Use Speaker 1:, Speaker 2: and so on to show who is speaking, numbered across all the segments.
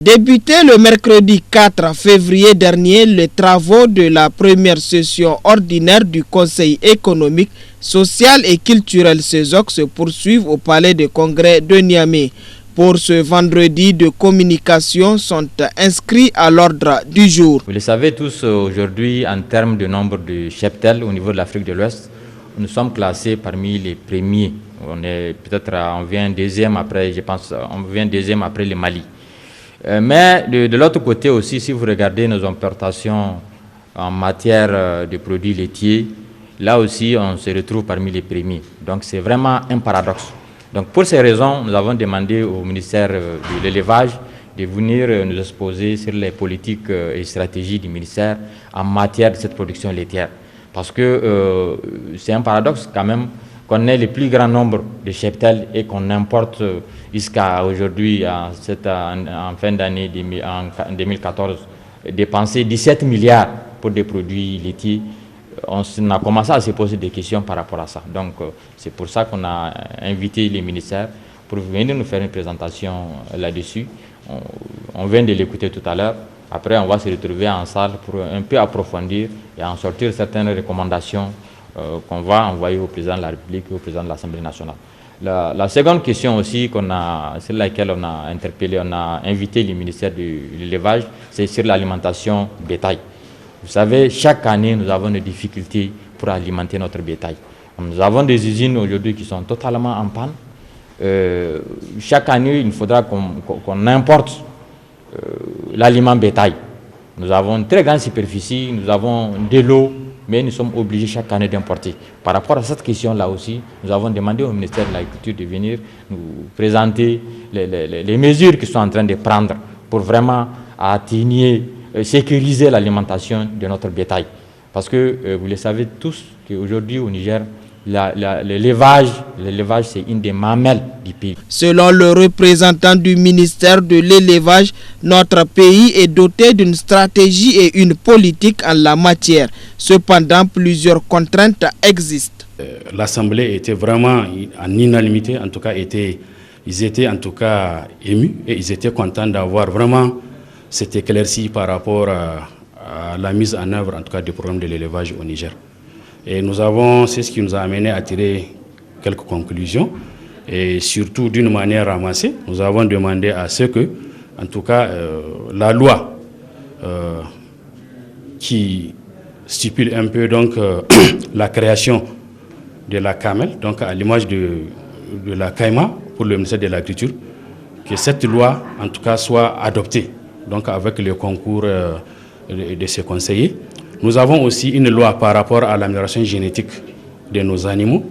Speaker 1: Débuté le mercredi 4 février dernier, les travaux de la première session ordinaire du Conseil économique, social et culturel CESOC se poursuivent au Palais de Congrès de Niamey. Pour ce vendredi, de communication sont inscrits à l'ordre du jour.
Speaker 2: Vous le savez tous, aujourd'hui, en termes de nombre de cheptels au niveau de l'Afrique de l'Ouest, nous sommes classés parmi les premiers. On vient deuxième après, le Mali. Mais de l'autre côté aussi, si vous regardez nos importations en matière de produits laitiers, là aussi on se retrouve parmi les premiers. Donc c'est vraiment un paradoxe. Donc pour ces raisons, nous avons demandé au ministère de l'élevage de venir nous exposer sur les politiques et stratégies du ministère en matière de cette production laitière. Parce que c'est un paradoxe quand même qu'on ait le plus grand nombre de cheptels et qu'on importe jusqu'à aujourd'hui, en fin d'année en 2014, dépenser 17 milliards pour des produits laitiers. On a commencé à se poser des questions par rapport à ça. Donc c'est pour ça qu'on a invité les ministères pour venir nous faire une présentation là-dessus. On vient de l'écouter tout à l'heure. Après, on va se retrouver en salle pour un peu approfondir et en sortir certaines recommandations qu'on va envoyer au président de la République et au président de l'Assemblée nationale. La seconde question aussi sur laquelle on a interpellé, on a invité le ministère de l'élevage, c'est sur l'alimentation bétail. Vous savez, chaque année, nous avons des difficultés pour alimenter notre bétail. Nous avons des usines aujourd'hui qui sont totalement en panne. Chaque année, il faudra qu'on importe l'aliment bétail. Nous avons une très grande superficie, nous avons de l'eau, mais nous sommes obligés chaque année d'importer. Par rapport à cette question-là aussi, nous avons demandé au ministère de l'Agriculture de venir nous présenter les mesures qu'ils sont en train de prendre pour vraiment sécuriser l'alimentation de notre bétail. Parce que vous le savez tous qu'aujourd'hui au Niger, l'élevage, c'est une des mamelles du pays.
Speaker 1: Selon le représentant du ministère de l'élevage, notre pays est doté d'une stratégie et une politique en la matière. Cependant, plusieurs contraintes existent.
Speaker 3: L'Assemblée était vraiment en unanimité, en tout cas, ils étaient en tout cas émus et ils étaient contents d'avoir vraiment cet éclairci par rapport à la mise en œuvre, en tout cas, du programme de l'élevage au Niger. Et c'est ce qui nous a amené à tirer quelques conclusions. Et surtout, d'une manière ramassée, nous avons demandé à ce que, en tout cas, la loi qui stipule un peu donc, la création de la CAMEL, donc à l'image de la CAIMA pour le ministère de l'Agriculture, que cette loi, en tout cas, soit adoptée, donc avec le concours de ses conseillers. Nous avons aussi une loi par rapport à l'amélioration génétique de nos animaux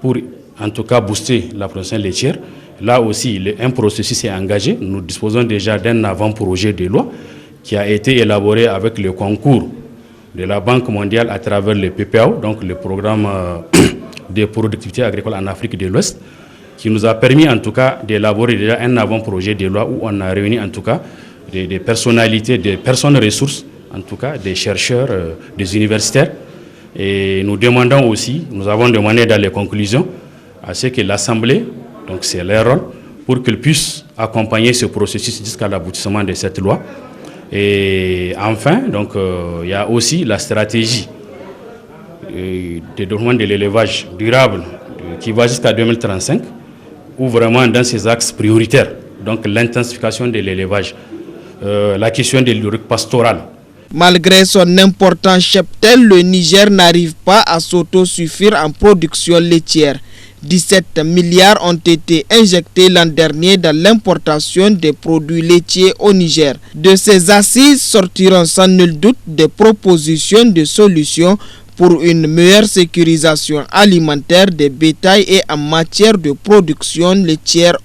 Speaker 3: pour en tout cas booster la production laitière. Là aussi, un processus est engagé. Nous disposons déjà d'un avant-projet de loi qui a été élaboré avec le concours de la Banque mondiale à travers le PPAO, donc le programme de productivité agricole en Afrique de l'Ouest, qui nous a permis en tout cas d'élaborer déjà un avant-projet de loi où on a réuni en tout cas des personnalités, des personnes ressources, en tout cas des chercheurs, des universitaires. Et nous avons demandé dans les conclusions à ce que l'Assemblée, donc c'est leur rôle, pour qu'elle puisse accompagner ce processus jusqu'à l'aboutissement de cette loi. Et enfin, donc, il y a aussi la stratégie de développement de l'élevage durable qui va jusqu'à 2035, où vraiment dans ces axes prioritaires, donc l'intensification de l'élevage, la question de l'urique pastoral.
Speaker 1: Malgré son important cheptel, le Niger n'arrive pas à s'autosuffire en production laitière. 17 milliards ont été injectés l'an dernier dans l'importation des produits laitiers au Niger. De ces assises sortiront sans nul doute des propositions de solutions pour une meilleure sécurisation alimentaire des bétails et en matière de production laitière